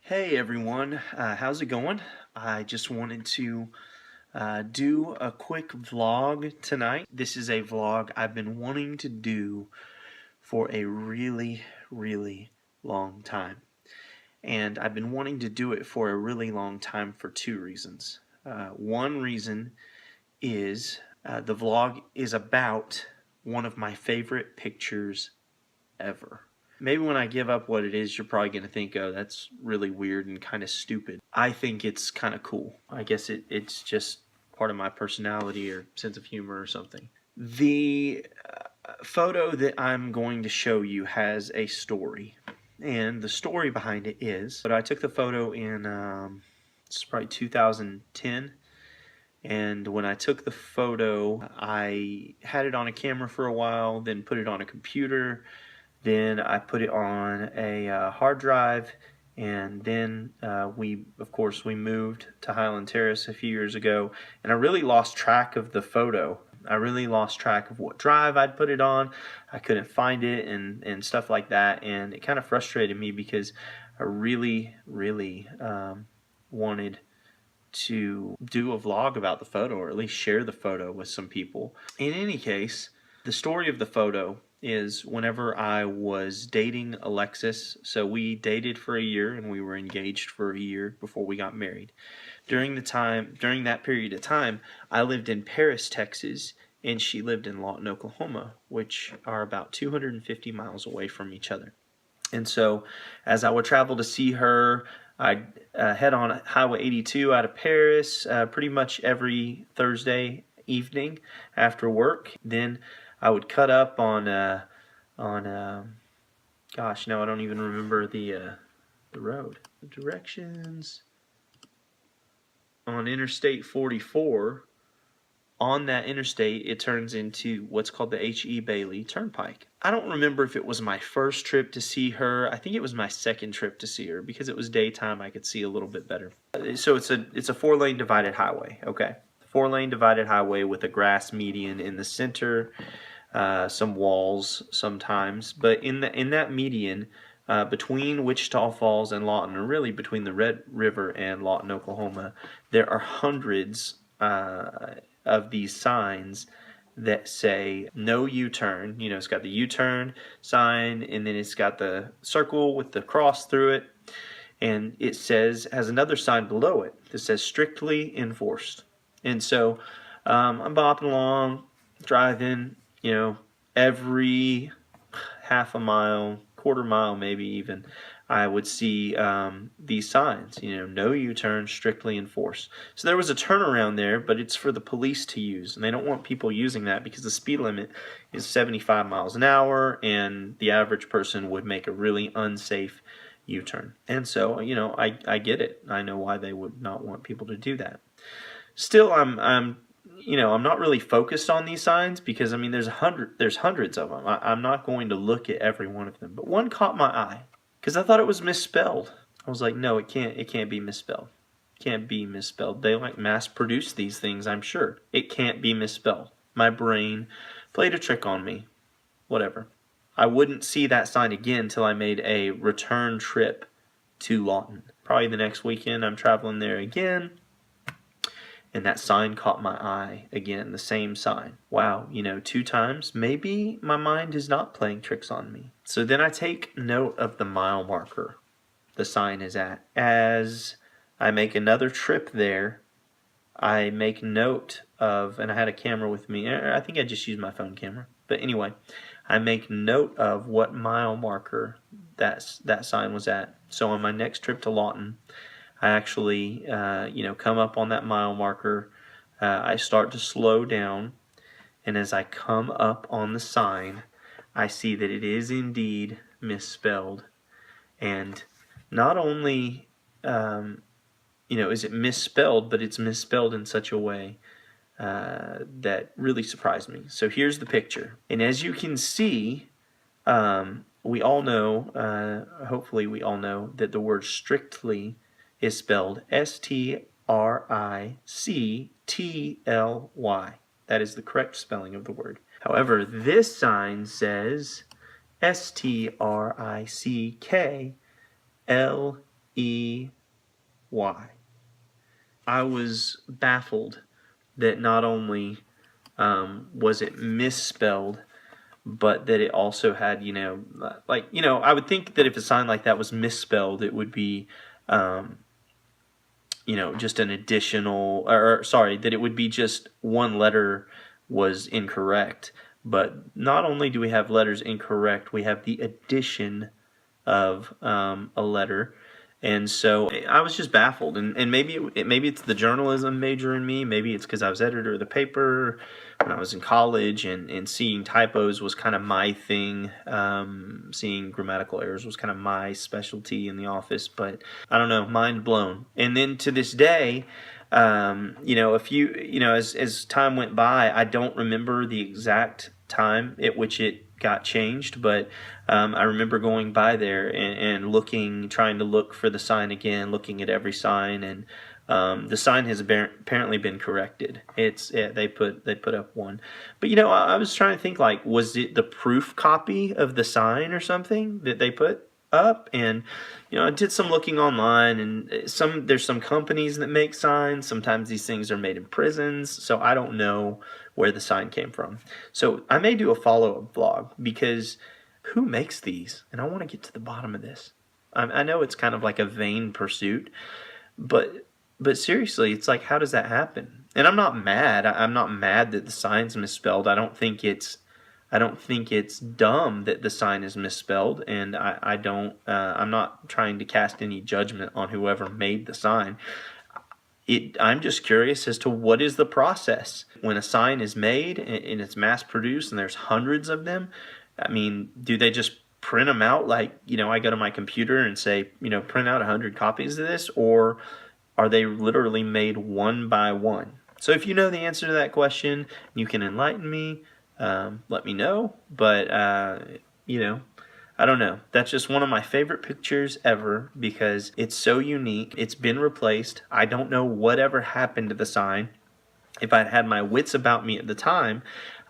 Hey everyone, how's it going? I just wanted to do a quick vlog tonight. This is a vlog I've been wanting to do for a really long time. And I've been wanting to do it for a really long time for two reasons. One reason is the vlog is about one of my favorite pictures ever. Maybe when I give up what it is, you're probably going to think, oh, that's really weird and kind of stupid. I think it's kind of cool. I guess it's just part of my personality or sense of humor or something. The photo that I'm going to show you has a story. And the story behind it is, but I took the photo in, it's probably 2010. And when I took the photo, I had it on a camera for a while, then put it on a computer. Then I put it on a hard drive, and then of course, we moved to Highland Terrace a few years ago, and I really lost track of the photo. I really lost track of what drive I'd put it on. I couldn't find it and stuff like that, and it kind of frustrated me because I really wanted to do a vlog about the photo, or at least share the photo with some people. In any case, the story of the photo is whenever I was dating Alexis. So we dated for a year and we were engaged for a year before we got married. During that period of time, I lived in Paris, Texas, and she lived in Lawton, Oklahoma, which are about 250 miles away from each other. And so as I would travel to see her, I'd head on Highway 82 out of Paris pretty much every Thursday evening after work. Then I would cut up on gosh, now I don't even remember the road, the directions, on Interstate 44. On that interstate, it turns into what's called the H.E. Bailey Turnpike. I don't remember if it was my first trip to see her. I think it was my second trip to see her because it was daytime. I could see a little bit better. So it's a 4-lane divided highway. Okay, 4-lane divided highway with a grass median in the center. Some walls sometimes, but in that median between Wichita Falls and Lawton, or really between the Red River and Lawton, Oklahoma, there are hundreds of these signs that say no U-turn. You know, it's got the U-turn sign, and then it's got the circle with the cross through it, and it has another sign below it that says strictly enforced. And so I'm bopping along, driving, you know, every half a mile, quarter mile maybe even, I would see these signs, you know, no U-turn, strictly enforced. So there was a turnaround there, but it's for the police to use, and they don't want people using that because the speed limit is 75 miles an hour, and the average person would make a really unsafe U-turn. And so, you know, I get it. I know why they would not want people to do that. Still, I'm not really focused on these signs because, I mean, there's hundreds of them. I'm not going to look at every one of them, but one caught my eye because I thought it was misspelled. I was like, no, it can't be misspelled. It can't be misspelled. They like mass produce these things, I'm sure. It can't be misspelled. My brain played a trick on me. Whatever. I wouldn't see that sign again until I made a return trip to Lawton. Probably the next weekend I'm traveling there again. And that sign caught my eye again, the same sign. Wow, you know, 2 times, maybe my mind is not playing tricks on me. So then I take note of the mile marker the sign is at. As I make another trip there, I make note of, and I had a camera with me, I think I just used my phone camera. But anyway, I make note of what mile marker that sign was at. So on my next trip to Lawton, I actually, come up on that mile marker. I start to slow down, and as I come up on the sign, I see that it is indeed misspelled. And not only, is it misspelled, but it's misspelled in such a way that really surprised me. So here's the picture. And as you can see, we all know, hopefully we all know, that the word strictly is spelled Strictly. That is the correct spelling of the word. However, this sign says Strickly. I was baffled that not only was it misspelled, but that it also had, I would think that if a sign like that was misspelled, it would be, um, just an additional, or sorry, that it would be just one letter was incorrect. But not only do we have letters incorrect, we have the addition of a letter. And so I was just baffled, and maybe it's the journalism major in me. Maybe it's because I was editor of the paper when I was in college, and seeing typos was kind of my thing. Seeing grammatical errors was kind of my specialty in the office. But I don't know, mind blown. And then to this day, as time went by, I don't remember the exact time at which it got changed, but I remember going by there and looking, trying to look for the sign again, looking at every sign, and the sign has apparently been corrected. They put up one, but I was trying to think, like, was it the proof copy of the sign or something that they put up? And I did some looking online, and there's some companies that make signs. Sometimes these things are made in prisons, so I don't know where the sign came from. So I may do a follow-up vlog, because who makes these? And I want to get to the bottom of this. I know it's kind of like a vain pursuit, but seriously, it's like, how does that happen? And I'm not mad. I'm not mad that the sign's misspelled. I don't think it's dumb that the sign is misspelled, and I'm not trying to cast any judgment on whoever made the sign. I'm just curious as to what is the process when a sign is made and it's mass produced and there's hundreds of them. I mean, do they just print them out? Like, I go to my computer and say, print out 100 copies of this, or are they literally made one by one? So if you know the answer to that question, you can enlighten me. Let me know. But, I don't know. That's just one of my favorite pictures ever because it's so unique. It's been replaced. I don't know whatever happened to the sign. If I'd had my wits about me at the time,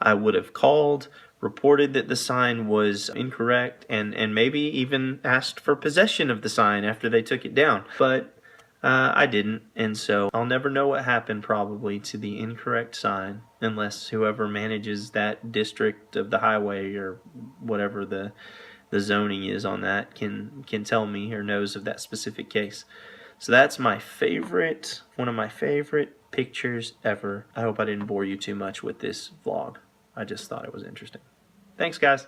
I would have called, reported that the sign was incorrect, and maybe even asked for possession of the sign after they took it down. But I didn't, and so I'll never know what happened probably to the incorrect sign unless whoever manages that district of the highway or whatever the zoning is on that can tell me or knows of that specific case. So that's one of my favorite pictures ever. I hope I didn't bore you too much with this vlog. I just thought it was interesting. Thanks, guys.